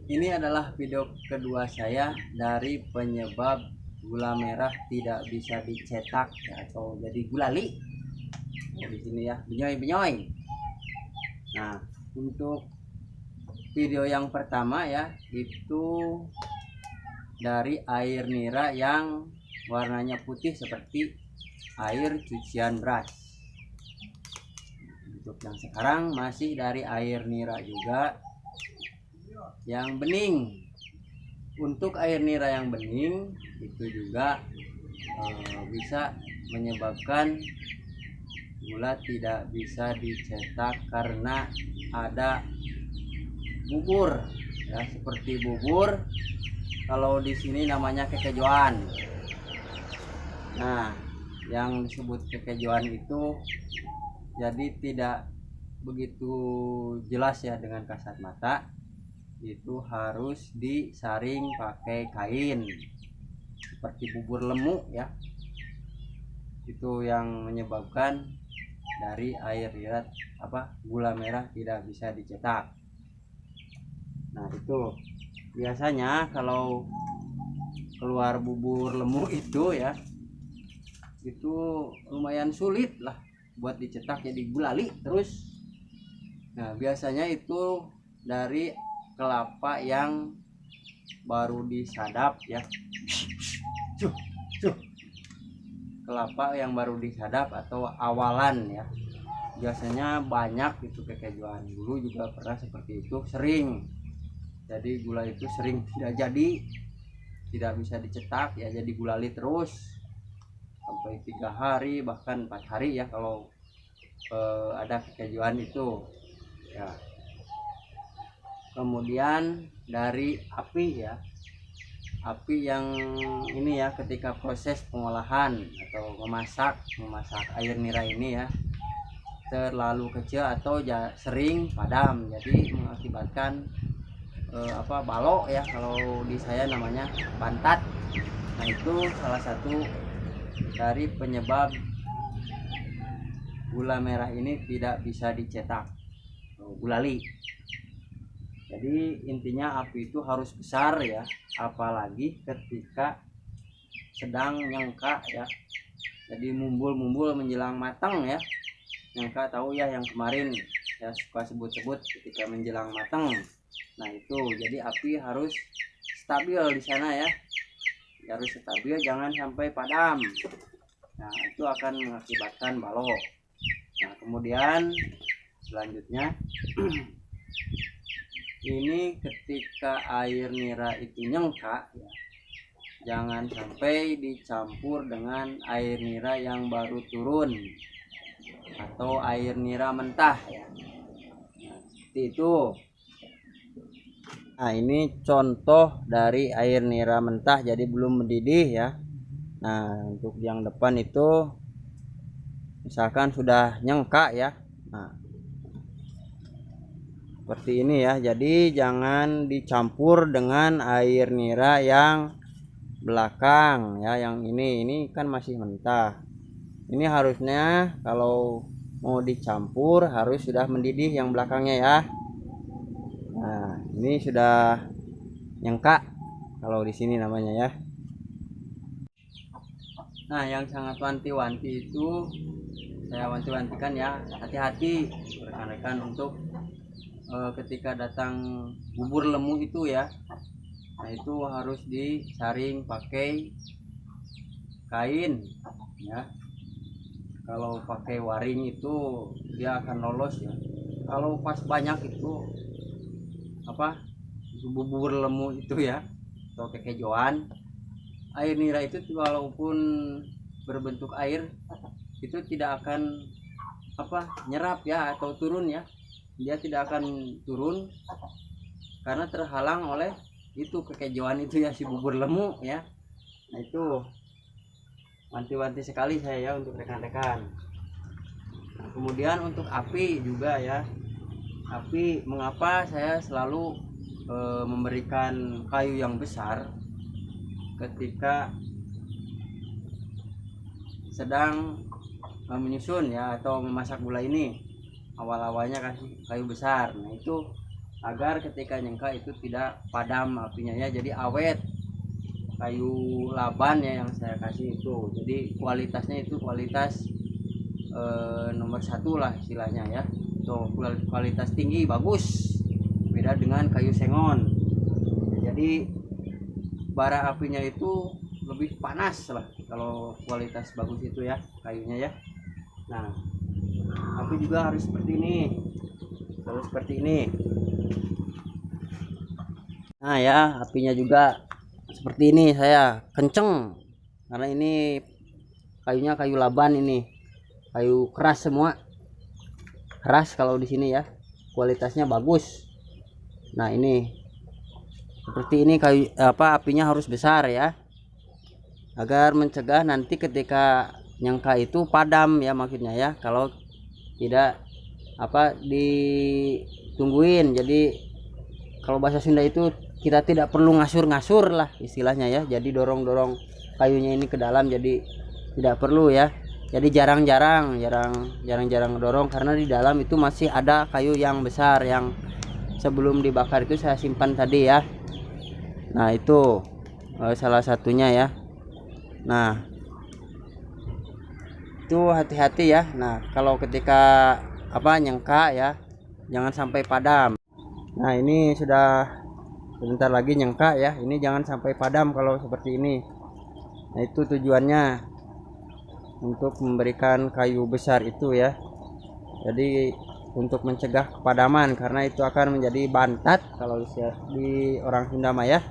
Ini adalah video kedua saya dari penyebab gula merah tidak bisa dicetak ya, atau jadi gulali. Nah, di sini ya, benyoy-benyoy. Nah, untuk video yang pertama ya, itu dari air nira yang warnanya putih seperti air cucian beras. Untuk yang sekarang masih dari air nira juga yang bening. Untuk air nira yang bening itu juga bisa menyebabkan gula tidak bisa dicetak karena ada bubur ya, seperti bubur kalau di sini namanya kekejuan. Nah, yang disebut kekejuan itu jadi tidak begitu jelas ya dengan kasat mata. Itu harus disaring pakai kain seperti bubur lemu ya. Itu yang menyebabkan dari air nira gula merah tidak bisa dicetak. Nah, itu biasanya kalau keluar bubur lemu itu ya, itu lumayan sulit lah buat dicetak jadi gulali terus. Nah, biasanya itu dari kelapa yang baru disadap ya. Kelapa yang baru disadap atau awalan ya, biasanya banyak itu kekejuan. Dulu juga pernah seperti itu, sering jadi gula itu sering tidak bisa dicetak ya, jadi gulali terus sampai 3 hari bahkan 4 hari ya kalau ada kekejuan itu ya. Kemudian dari api ya, api yang ini ya, ketika proses pengolahan atau memasak air nira ini ya terlalu kecil atau sering padam, jadi mengakibatkan balok ya, kalau di saya namanya bantat. Nah, itu salah satu dari penyebab gula merah ini tidak bisa dicetak gulali. Jadi intinya api itu harus besar ya, apalagi ketika sedang nyengka ya, jadi mumbul menjelang matang ya. Nyengka tahu ya, yang kemarin ya suka sebut-sebut ketika menjelang matang. Nah, itu jadi api harus stabil di sana ya, harus stabil, jangan sampai padam. Nah, itu akan mengakibatkan balok. Nah, kemudian selanjutnya ini ketika air nira itu nyengka ya, jangan sampai dicampur dengan air nira yang baru turun atau air nira mentah ya. Nah, seperti itu. Nah, ini contoh dari air nira mentah, jadi belum mendidih ya. Nah, untuk yang depan itu misalkan sudah nyengka ya. Nah, seperti ini ya, jadi jangan dicampur dengan air nira yang belakang ya, yang ini kan masih mentah. Ini harusnya kalau mau dicampur harus sudah mendidih yang belakangnya ya. Nah, ini sudah nyengka kalau di sini namanya ya. Nah, yang sangat wanti-wanti itu saya wanti-wantikan ya, hati-hati rekan-rekan untuk ketika datang bubur lemu itu ya. Nah, itu harus disaring pakai kain ya. Kalau pakai waring itu dia akan lolos ya. Kalau pas banyak itu bubur lemu itu ya, atau kekejuan, air nira itu walaupun berbentuk air itu tidak akan nyerap ya atau turun ya. Dia tidak akan turun karena terhalang oleh itu kekejuan itu ya, si bubur lemu ya. Nah itu wanti-wanti sekali saya ya untuk rekan-rekan. Nah, kemudian untuk api juga ya, api mengapa saya selalu memberikan kayu yang besar ketika sedang menyusun ya atau memasak gula ini. Awal-awalnya kasih kayu besar, nah itu agar ketika nyengka itu tidak padam apinya ya, jadi awet. Kayu laban ya yang saya kasih itu, jadi kualitasnya itu kualitas nomor satu lah istilahnya ya, so kualitas tinggi bagus, beda dengan kayu sengon. Jadi bara apinya itu lebih panas lah kalau kualitas bagus itu ya kayunya ya. Nah api juga harus seperti ini, harus seperti ini. Nah ya apinya juga seperti ini, saya kenceng karena ini kayunya kayu laban, ini kayu keras semua, keras kalau di sini ya, kualitasnya bagus. Nah ini seperti ini kayu apinya harus besar ya, agar mencegah nanti ketika nyangka itu padam ya, maksudnya ya, kalau tidak ditungguin. Jadi kalau bahasa Sunda itu kita tidak perlu ngasur-ngasur lah istilahnya ya, jadi dorong-dorong kayunya ini ke dalam, jadi tidak perlu ya. Jadi jarang-jarang dorong, karena di dalam itu masih ada kayu yang besar yang sebelum dibakar itu saya simpan tadi ya. Nah itu salah satunya ya. Nah itu hati-hati ya. Nah kalau ketika nyengka ya, jangan sampai padam. Nah ini sudah sebentar lagi nyengka ya, ini jangan sampai padam kalau seperti ini. Nah itu tujuannya untuk memberikan kayu besar itu ya, jadi untuk mencegah kepadaman, karena itu akan menjadi bantat kalau di orang Sunda ya,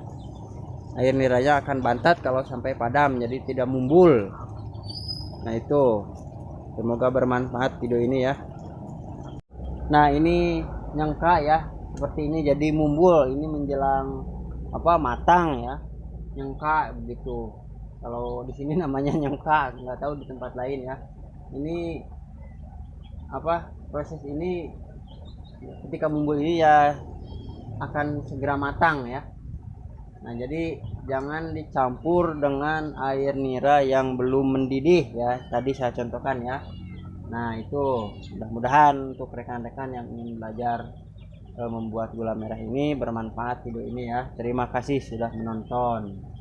air niranya akan bantat kalau sampai padam, jadi tidak mumbul. Nah itu semoga bermanfaat video ini ya. Nah ini nyengka ya seperti ini, jadi mumbul ini menjelang matang ya, nyengka begitu. Kalau di sini namanya nyengka, nggak tahu di tempat lain ya. Ini proses ini ketika mumbul ini ya akan segera matang ya. Nah jadi jangan dicampur dengan air nira yang belum mendidih ya, tadi saya contohkan ya. Nah itu mudah-mudahan untuk rekan-rekan yang ingin belajar membuat gula merah ini bermanfaat video ini ya. Terima kasih sudah menonton.